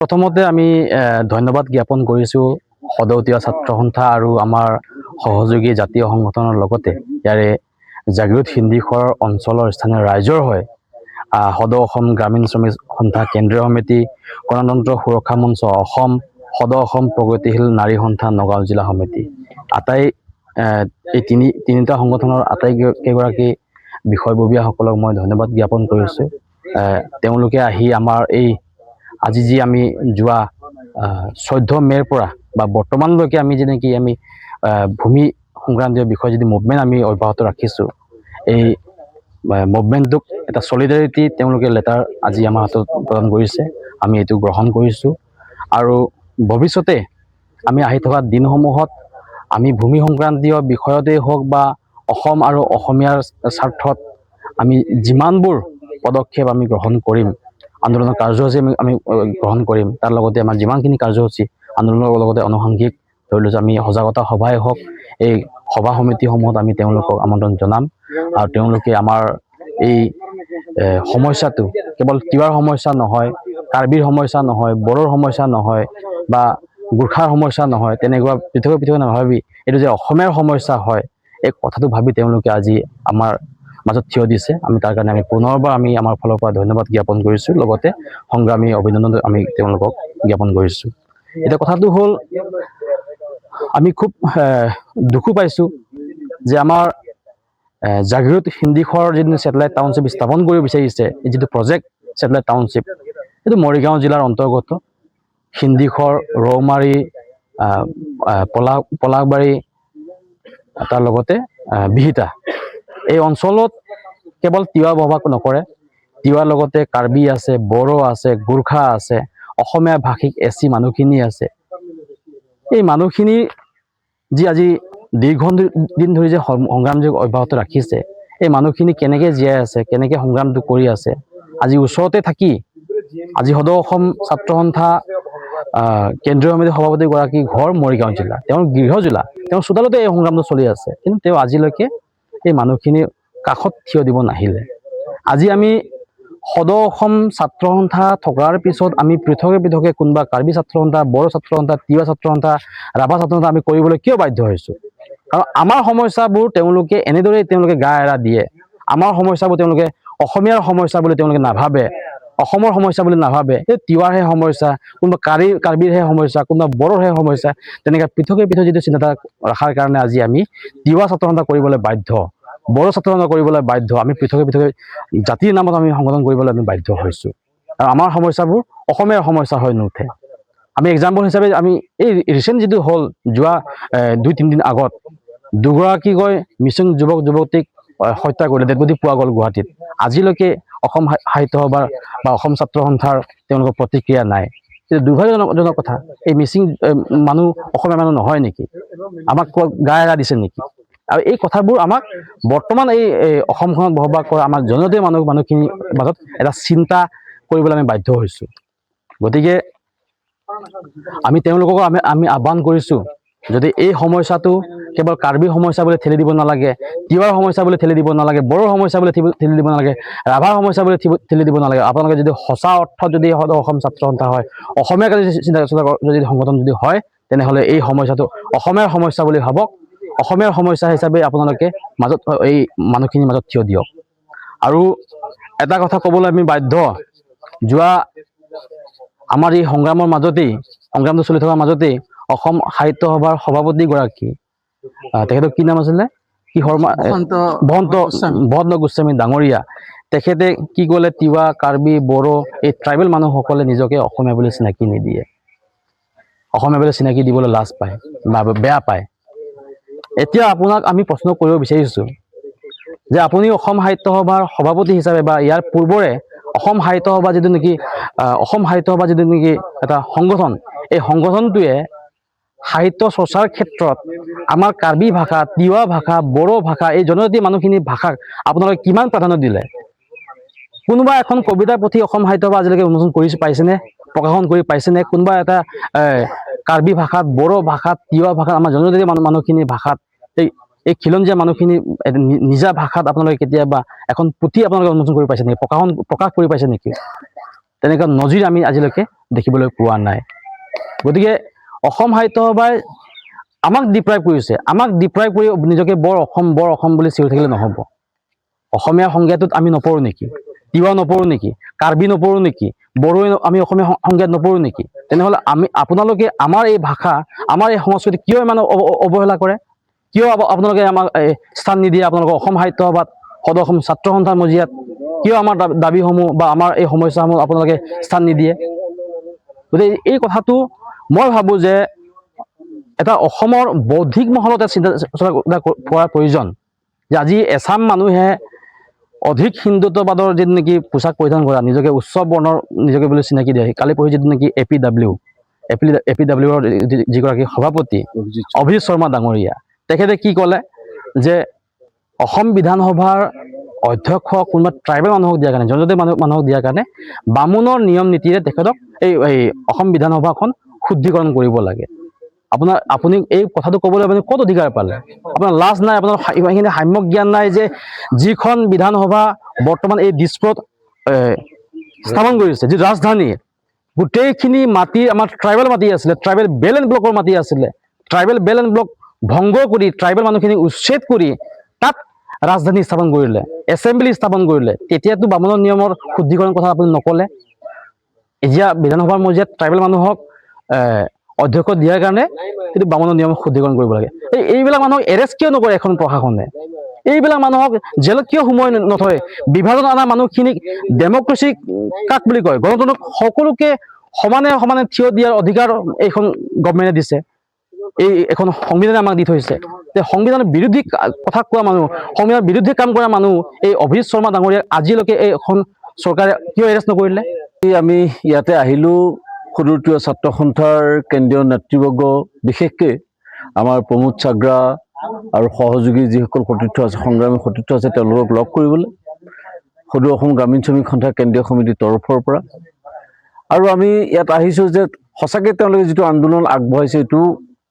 প্ৰথমতে আমি ধন্যবাদ জ্ঞাপন কৰিছোঁ সদৌতীয়া ছাত্ৰ সন্থা আৰু আমাৰ সহযোগী জাতীয় সংগঠনৰ লগতে ইয়াৰে জাগৃত হিন্দীখৰ অঞ্চলৰ স্থানীয় ৰাইজৰ হৈ সদৌ অসম গ্ৰামীণ শ্ৰমিক সন্থা কেন্দ্ৰীয় সমিতি গণতন্ত্ৰ সুৰক্ষা মঞ্চ অসম সদৌ অসম প্ৰগতিশীল নাৰী সন্থা নগাঁও জিলা সমিতি আটাই এই তিনিটা সংগঠনৰ আটাইকেইগৰাকী বিষয়ববীয়াসকলক মই ধন্যবাদ জ্ঞাপন কৰিছোঁ। তেওঁলোকে আহি আমাৰ এই আজি যি আমি যোৱা 14 মে'ৰ পৰা বা বৰ্তমানলৈকে আমি যেনেকৈ আমি ভূমি সংক্ৰান্তীয় বিষয় যদি মুভমেণ্ট আমি অব্যাহত ৰাখিছোঁ, এই মুভমেণ্টটোক এটা ছলিডাৰিটি তেওঁলোকে লেটাৰ আজি আমাৰ হাতত প্ৰদান কৰিছে। আমি এইটো গ্ৰহণ কৰিছোঁ আৰু ভৱিষ্যতে আমি আহি থকা দিনসমূহত আমি ভূমি সংক্ৰান্তীয় বিষয়তেই হওক বা অসম আৰু অসমীয়াৰ স্বাৰ্থত আমি যিমানবোৰ পদক্ষেপ আমি গ্ৰহণ কৰিম, আন্দোলনৰ কাৰ্যসূচী আমি গ্ৰহণ কৰিম, তাৰ লগতে আমাৰ যিমানখিনি কাৰ্যসূচী আন্দোলনৰ লগতে আনুষংগিক ধৰি লৈছোঁ আমি সজাগতা সভাই হওক, এই সভা সমিতিসমূহত আমি তেওঁলোকক আমন্ত্ৰণ জনাম আৰু তেওঁলোকে আমাৰ এই সমস্যাটো কেৱল তিৱাৰ সমস্যা নহয়, কাৰ্বিৰ সমস্যা নহয়, বড়োৰ সমস্যা নহয় বা গোৰ্খাৰ সমস্যা নহয়, তেনেকুৱা পৃথক নাভাবি এইটো যে অসমীয়াৰ সমস্যা হয়, এই কথাটো ভাবি তেওঁলোকে আজি আমাৰ মাজত থিয় দিছে। আমি তাৰ কাৰণে আমি পুনৰবাৰ আমি আমাৰ ফালৰ পৰা ধন্যবাদ জ্ঞাপন কৰিছোঁ, লগতে সংগ্ৰামী অভিনন্দন আমি তেওঁলোকক জ্ঞাপন কৰিছোঁ। এতিয়া কথাটো হ'ল আমি খুব দুখো পাইছোঁ যে আমাৰ জাগৃত হিন্দীখৰ যিটো ছেটেলাইট টাউনশ্বিপ স্থাপন কৰিব বিচাৰিছে, যিটো প্ৰজেক্ট ছেটেলাইট টাউনশ্বিপ, এইটো মৰিগাঁও জিলাৰ অন্তৰ্গত হিন্দীখৰ ৰৌমাৰী পলাশবাৰী তাৰ লগতে বিহিতা এই অঞ্চলত কেৱল তিৱা বসবাস নকৰে, তিৱাৰ লগতে কাৰ্বি আছে, বড়ো আছে, গোৰ্খা আছে, অসমীয়া ভাষিক এছচি মানুহখিনি আছে। এই মানুহখিনি যি আজি দীৰ্ঘদিন ধৰি যে সংগ্ৰাম অব্যাহত ৰাখিছে, এই মানুহখিনি কেনেকৈ জীয়াই আছে, কেনেকৈ সংগ্ৰামটো কৰি আছে, আজি ওচৰতে থাকি আজি সদৌ অসম ছাত্ৰ সন্থা কেন্দ্ৰীয় সমিতিৰ সভাপতিগৰাকী ঘৰ মৰিগাঁও জিলা, তেওঁৰ গৃহ জিলা, তেওঁৰ চোতালতে এই সংগ্ৰামটো চলি আছে, কিন্তু তেওঁ আজিলৈকে এই মানুহখিনিৰ কাষত থিয় দিব নাহিলে। আজি আমি সদৌ অসম ছাত্ৰ সন্থা থকাৰ পিছত আমি পৃথকে কোনোবা কাৰ্বি ছাত্ৰ সন্থা, বড়ো ছাত্ৰ সন্থা, তিৱা ছাত্ৰ সন্থা, ৰাভা ছাত্ৰ সন্থা আমি কৰিবলৈ কিয় বাধ্য হৈছোঁ? কাৰণ আমাৰ সমস্যাবোৰ তেওঁলোকে এনেদৰেই গা এৰা দিয়ে। আমাৰ সমস্যাবোৰ তেওঁলোকে অসমীয়াৰ সমস্যা বুলি তেওঁলোকে নাভাবে, অসমৰ সমস্যা বুলি নাভাবে। এই তিৱাৰহে সমস্যা, কোনোবা কাৰ্বিৰহে সমস্যা, কোনোবা বড়োৰহে সমস্যা, তেনেকৈ পৃথকে যিটো চিন্তাধাৰা ৰখাৰ কাৰণে আজি আমি তিৱা ছাত্ৰ সন্থা কৰিবলৈ বাধ্য, বড়ো ছাত্ৰ সন্থা কৰিবলৈ বাধ্য, আমি পৃথকে জাতিৰ নামত আমি সংগঠন কৰিবলৈ আমি বাধ্য হৈছোঁ। আৰু আমাৰ সমস্যাবোৰ অসমীয়াৰ সমস্যা হৈ নুঠে। আমি এক্সাম্পল হিচাপে আমি এই ৰিচেণ্ট যিটো হ'ল যোৱা 2-3 দিন আগত দুগৰাকীকৈ মিচিং যুৱক যুৱতীক হত্যা কৰিলে, ডেডবডি পোৱা গ'ল গুৱাহাটীত। আজিলৈকে অসম সাহিত্য সভা বা অসম ছাত্ৰ সন্থাৰ তেওঁলোকৰ প্ৰতিক্ৰিয়া নাই। কিন্তু দুৰ্ভাগ্যজনক কথা, এই মিচিং মানুহ অসমীয়া মানুহ নহয় নেকি? আমাক গা এৰা দিছে নেকি? আৰু এই কথাবোৰ আমাক বৰ্তমান এই অসমখনত বসবাস কৰা আমাৰ জনজাতীয় মানুহখিনিৰ মাজত এটা চিন্তা কৰিবলৈ আমি বাধ্য হৈছোঁ। গতিকে আমি তেওঁলোকক আমি আহ্বান কৰিছোঁ, যদি এই সমস্যাটো কেৱল কাৰ্বিৰ সমস্যা বুলি ঠেলি দিব নালাগে, তিৱাৰ সমস্যা বুলি ঠেলি দিব নালাগে, বড়োৰ সমস্যা বুলি ঠেলি দিব নালাগে, ৰাভাৰ সমস্যা বুলি ঠেলি দিব নালাগে। আপোনালোকে যদি সঁচা অৰ্থত যদি অসম ছাত্ৰ সন্থা হয়, অসমীয়াক যদি সংগঠন যদি হয়, তেনেহ'লে এই সমস্যাটো অসমীয়াৰ সমস্যা বুলি ভাবক, অসমীয়াৰ সমস্যা হিচাপে আপোনালোকে মাজত এই মানুহখিনিৰ মাজত থিয় দিয়ক। আৰু এটা কথা ক'বলৈ আমি বাধ্য, যোৱা আমাৰ এই সংগ্ৰামৰ মাজতেই, সংগ্ৰামটো চলি থকাৰ মাজতেই অসম সাহিত্য সভাৰ সভাপতিগৰাকী, তেখেতৰ কি নাম আছিলে, বসন্ত গোস্বামী ডাঙৰীয়া, তেখেতে কি ক'লে, তিৱা, কাৰ্বি, বড়ো এই ট্ৰাইবেল মানুহসকলে নিজকে অসমীয়া বুলি চিনাকি নিদিয়ে, অসমীয়া বুলি চিনাকি দিবলৈ লাজ পায় বা বেয়া পায়। এতিয়া আপোনাক আমি প্ৰশ্ন কৰিব বিচাৰিছোঁ যে আপুনি অসম সাহিত্য সভাৰ সভাপতি হিচাপে বা ইয়াৰ পূৰ্বৰে অসম সাহিত্য সভা যিটো নেকি এটা সংগঠন, এই সংগঠনটোৱে সাহিত্য চৰ্চাৰ ক্ষেত্ৰত আমাৰ কাৰ্বি ভাষা, তিৱা ভাষা, বড়ো ভাষা, এই জনজাতীয় মানুহখিনিৰ ভাষাক আপোনালোকে কিমান প্ৰাধান্য দিলে? কোনোবা এখন কবিতাৰ পুথি অসম সাহিত্য সভা আজিলৈকে উন্মোচন কৰি পাইছেনে, প্ৰকাশন কৰি পাইছেনে? কোনোবা এটা কাৰ্বি ভাষাত, বড়ো ভাষাত, তিৱা ভাষাত, আমাৰ জনজাতীয় মানুহখিনিৰ ভাষাত, এই খিলঞ্জীয়া মানুহখিনি নিজা ভাষাত আপোনালোকে কেতিয়াবা এখন পুথি আপোনালোকে উন্মোচন কৰি পাইছে নেকি, প্ৰকাশ কৰি পাইছে নেকি? তেনেকুৱা নজিৰ আমি আজিলৈকে দেখিবলৈ পোৱা নাই। গতিকে অসম সাহিত্য সভাই আমাক ডিপ্ৰাইভ কৰিছে, আমাক ডিপ্ৰাইভ কৰি নিজকে বৰ অসম বুলি চিঞৰি থাকিলে নহ'ব। অসমীয়া সংজ্ঞাটোত আমি নপৰোঁ নেকি? তিৱা নপৰোঁ নেকি? কাৰ্বি নপৰোঁ নেকি? বড়োৱে আমি অসমীয়া সংজ্ঞাত নপৰোঁ নেকি? তেনেহ'লে আপোনালোকে আমাৰ এই ভাষা, আমাৰ এই সংস্কৃতি কিয় ইমান অৱহেলা কৰে? কিয় আপোনালোকে আমাক স্থান নিদিয়ে আপোনালোকৰ অসম সাহিত্য সভাত, সদৌ অসম ছাত্ৰ সন্থাৰ মজিয়াত? কিয় আমাৰ দাবীসমূহ বা আমাৰ এই সমস্যাসমূহ আপোনালোকে স্থান নিদিয়ে? গতিকে এই কথাটো মই ভাবোঁ যে এটা অসমৰ বৌদ্ধিক মহলতে চিন্তা কৰাৰ প্ৰয়োজন, যে আজি এচাম মানুহে অধিক হিন্দুত্ববাদৰ যিটো নেকি পোচাক পৰিধান কৰা, নিজকে উচ্চ বৰ্ণৰ নিজকে বুলি চিনাকি দিয়ে। কালি পৰহি যিটো নেকি APWৰ যিগৰাকী সভাপতি অভিজিত শৰ্মা ডাঙৰীয়া, তেখেতে কি ক'লে যে অসম বিধানসভাৰ অধ্যক্ষ কোনোবা ট্ৰাইবেল মানুহক দিয়াৰ কাৰণে, জনজাতি মানুহক দিয়াৰ কাৰণে বামুণৰ নিয়ম নীতিৰে তেখেতক এই অসম বিধানসভাখন শুদ্ধিকৰণ কৰিব লাগে। আপুনি এই কথাটো ক'বলৈ আপুনি ক'ত অধিকাৰ পালে? আপোনাৰ লাজ নাই? আপোনাৰ ইমানখিনি সাম্যক জ্ঞান নাই যে যিখন বিধানসভা বৰ্তমান এই দিছপুৰত স্থাপন কৰিছে, যি ৰাজধানী, গোটেইখিনি মাটি আমাৰ ট্ৰাইবেল মাটি আছিলে, ট্ৰাইবেল বেল এণ্ড ব্লকৰ মাটি আছিলে। ট্ৰাইবেল বেল এণ্ড ব্লক ভংগ কৰি, ট্ৰাইবেল মানুহখিনি উচ্ছেদ কৰি তাত ৰাজধানী স্থাপন কৰিলে, এছেম্বলি স্থাপন কৰিলে। তেতিয়াতো বামুণৰ নিয়মৰ শুদ্ধিকৰণ কথা আপুনি নক'লে। এতিয়া বিধানসভাৰ মজিয়াত ট্ৰাইবেল মানুহক অধ্যক্ষ দিয়াৰ কাৰণে কিন্তু বামুণৰ নিয়ম শুদ্ধিকৰণ কৰিব লাগে। এইবিলাক মানুহক এৰেষ্ট কিয় নকৰে এখন প্ৰশাসনে? এইবিলাক মানুহক জেলত কিয় সোমোৱাই নথয়? বিভাজন অনা মানুহখিনিক ডেমক্ৰেচি কাক বুলি কয়? গণতন্ত্ৰক সকলোকে সমানে সমানে থিয় দিয়াৰ অধিকাৰ এইখন গভৰ্ণমেণ্টে দিছে, এখন সংবিধানে আমাক দি থৈছে। সংবিধানৰ বিৰোধী কথা কোৱা মানুহ, সংবিধানৰ বিৰুদ্ধে কাম কৰা মানুহ এই অভিজিত শৰ্মা ডাঙৰীয়াক আজিলৈকে এইখন চৰকাৰে কিয় এৰেষ্ট নকৰিলে? আমি ইয়াতে আহিলোঁ সদৌ তিৱা ছাত্ৰ সন্থাৰ কেন্দ্ৰীয় নেতৃবৰ্গ, বিশেষকৈ আমাৰ প্ৰমোদ চাগ্ৰা আৰু সহযোগী যিসকল সতীৰ্থ আছে, সংগ্ৰামী সতীৰ্থ আছে, তেওঁলোকক লগ কৰিবলৈ সদৌ অসম গ্ৰামীণ শ্ৰমিক সন্থাৰ কেন্দ্ৰীয় সমিতিৰ তৰফৰ পৰা। আৰু আমি ইয়াত আহিছোঁ যে সঁচাকৈ তেওঁলোকে যিটো আন্দোলন আগবঢ়াইছে, এইটো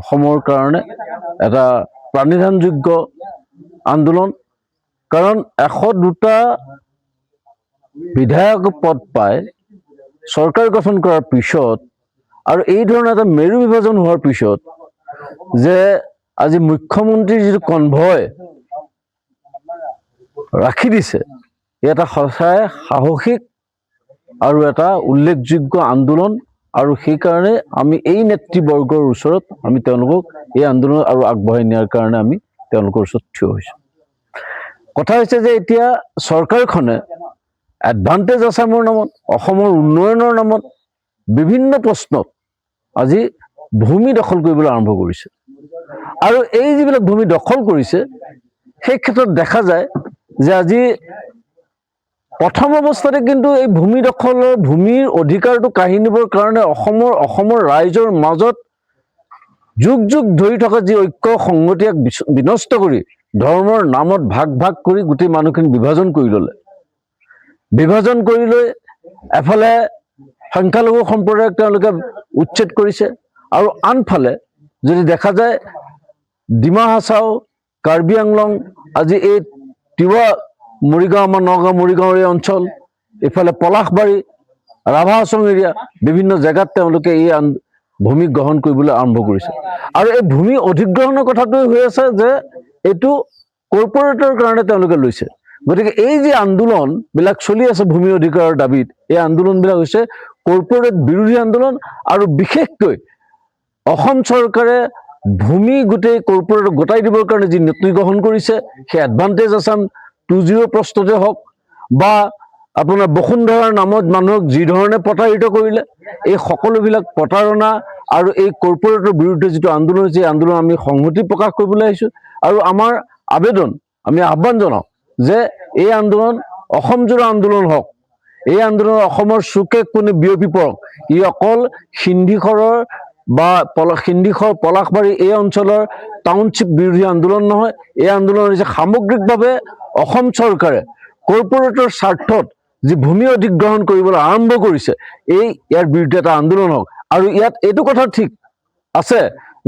অসমৰ কাৰণে এটা প্ৰাণিধানযোগ্য আন্দোলন। কাৰণ 102টা বিধায়ক পদ পাই চৰকাৰ গঠন কৰাৰ পিছত আৰু এই ধৰণৰ এটা মেৰু বিভাজন হোৱাৰ পিছত যে আজি মুখ্যমন্ত্ৰীৰ যিটো কনভয় ৰাখি দিছে, এটা সঁচাই সাহসিক আৰু এটা উল্লেখযোগ্য আন্দোলন। আৰু সেইকাৰণে আমি এই নেতৃবৰ্গৰ ওচৰত আমি তেওঁলোকক এই আন্দোলন আৰু আগবঢ়াই নিয়াৰ কাৰণে আমি তেওঁলোকৰ ওচৰত থিয় হৈছোঁ। কথা হৈছে যে এতিয়া চৰকাৰখনে এডভান্টেজ আছামৰ নামত, অসমৰ উন্নয়নৰ নামত বিভিন্ন প্ৰশ্নত আজি ভূমি দখল কৰিবলৈ আৰম্ভ কৰিছে। আৰু এই যিবিলাক ভূমি দখল কৰিছে, সেই ক্ষেত্ৰত দেখা যায় যে আজি প্ৰথম অৱস্থাতে কিন্তু এই ভূমি দখলৰ, ভূমিৰ অধিকাৰটো কাঢ়ি নিবৰ কাৰণে অসমৰ ৰাইজৰ মাজত যুগ যুগ ধৰি থকা যি ঐক্য সংগতিক বিনষ্ট কৰি ধৰ্মৰ নামত ভাগ ভাগ কৰি গোটেই মানুহখিনি বিভাজন কৰি ল'লে। বিভাজন কৰি লৈ এফালে সংখ্যালঘু সম্প্ৰদায়ক তেওঁলোকে উচ্ছেদ কৰিছে, আৰু আনফালে যদি দেখা যায় ডিমা হাছাও, কাৰ্বি আংলং, আজি এই তিৱা মৰিগাঁও, আমাৰ নগাঁও মৰিগাঁৱৰ এই অঞ্চল, ইফালে পলাশবাৰী, ৰাভা হাছং এৰিয়া, বিভিন্ন জেগাত তেওঁলোকে এই ভূমি গ্ৰহণ কৰিবলৈ আৰম্ভ কৰিছে। আৰু এই ভূমি অধিগ্ৰহণৰ কথাটো হৈ আছে যে এইটো কৰ্পৰেটৰ কাৰণে তেওঁলোকে লৈছে। গতিকে এই যে আন্দোলনবিলাক চলি আছে ভূমি অধিকাৰৰ দাবীত, এই আন্দোলনবিলাক হৈছে কৰ্পৰেট বিৰোধী আন্দোলন। আৰু বিশেষকৈ অসম চৰকাৰে ভূমি গোটেই কৰ্পৰেটক গোটাই দিবৰ কাৰণে যি নীতি গ্ৰহণ কৰিছে, সেই এডভান্টেজ আছাম 2.0 প্ৰস্তুতে হওক বা আপোনাৰ বসুন্ধৰাৰ নামত মানুহক যি ধৰণে প্ৰতাৰিত কৰিলে, এই সকলোবিলাক প্ৰতাৰণা আৰু এই কৰ্পৰেটৰ বিৰুদ্ধে যিটো আন্দোলন হৈছে, এই আন্দোলন আমি সংহতি প্ৰকাশ কৰিবলৈ আহিছোঁ। আৰু আমাৰ আবেদন, আমি আহ্বান জনাওঁ যে এই আন্দোলন অসমজোৰা আন্দোলন হওক, এই আন্দোলন অসমৰ চুকে কোণে বিয়পি পৰক। ই অকল সিন্দিখৰৰ বা সিন্দিখৰ পলাশবাৰী এই অঞ্চলৰ টাউনশ্বিপ বিৰোধী আন্দোলন নহয়, এই আন্দোলন হৈছে সামগ্ৰিকভাৱে অসম চৰকাৰে কৰ্পৰেটৰ স্বাৰ্থত যি ভূমি অধিগ্ৰহণ কৰিবলৈ আৰম্ভ কৰিছে, ইয়াৰ বিৰুদ্ধে এটা আন্দোলন হওক। আৰু ইয়াত এইটো কথা ঠিক আছে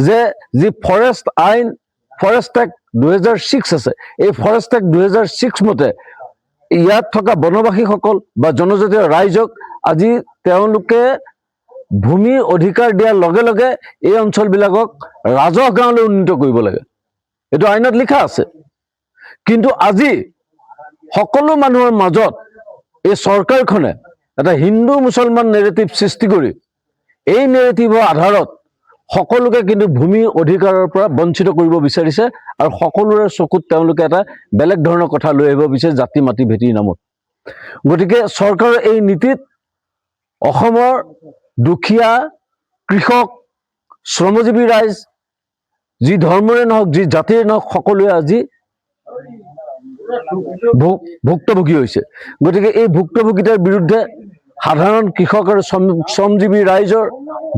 যে যি ফৰেষ্ট আইন, ফৰেষ্ট এক্ট 2006 আছে, এই ফৰেষ্ট এক্ট 2006 মতে ইয়াত থকা বনবাসীসকল বা জনজাতীয় ৰাইজক আজি তেওঁলোকে ভূমিৰ অধিকাৰ দিয়াৰ লগে লগে এই অঞ্চলবিলাকক ৰাজহ গাঁৱলৈ উন্নীত কৰিব লাগে, এইটো আইনত লিখা আছে। কিন্তু আজি সকলো মানুহৰ মাজত এই চৰকাৰখনে এটা হিন্দু মুছলমান নেৰেটিভ সৃষ্টি কৰি এই নেৰেটিভৰ আধাৰত সকলোকে কিন্তু ভূমিৰ অধিকাৰৰ পৰা বঞ্চিত কৰিব বিচাৰিছে আৰু সকলোৰে চকুত তেওঁলোকে এটা বেলেগ ধৰণৰ কথা লৈ আহিব বিচাৰে, জাতি মাটি ভেটিৰ নামত। গতিকে চৰকাৰৰ এই নীতিত অসমৰ দুখীয়া, কৃষক, শ্ৰমজীৱী ৰাইজ, যি ধৰ্মৰে নহওক, যি জাতিৰে নহওক, সকলোৱে আজি ভুক্তভোগী হৈছে। গতিকে এই ভুক্তভোগিতাৰ বিৰুদ্ধে সাধাৰণ কৃষক আৰু শ্ৰমজীৱী ৰাইজৰ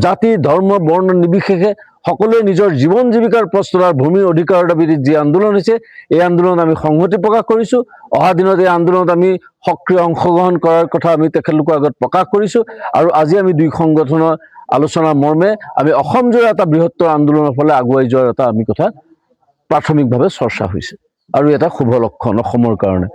জাতি, ধৰ্ম, বৰ্ণ নিৰ্বিশেষে সকলোৱে নিজৰ জীৱন জীৱিকাৰ প্ৰশ্নত আৰু ভূমিৰ অধিকাৰৰ দাবীত যি আন্দোলন হৈছে, এই আন্দোলনত আমি সংহতি প্ৰকাশ কৰিছোঁ। অহা দিনত এই আন্দোলনত আমি সক্ৰিয় অংশগ্ৰহণ কৰাৰ কথা আমি তেখেতলোকৰ আগত প্ৰকাশ কৰিছোঁ। আৰু আজি আমি দুই সংগঠনৰ আলোচনাৰ মৰ্মে আমি অসমজোৰা এটা বৃহত্তৰ আন্দোলনৰ ফালে আগুৱাই যোৱাৰ এটা আমি কথা প্ৰাথমিকভাৱে চৰ্চা হৈছে, আৰু এটা শুভ লক্ষণ অসমৰ কাৰণে।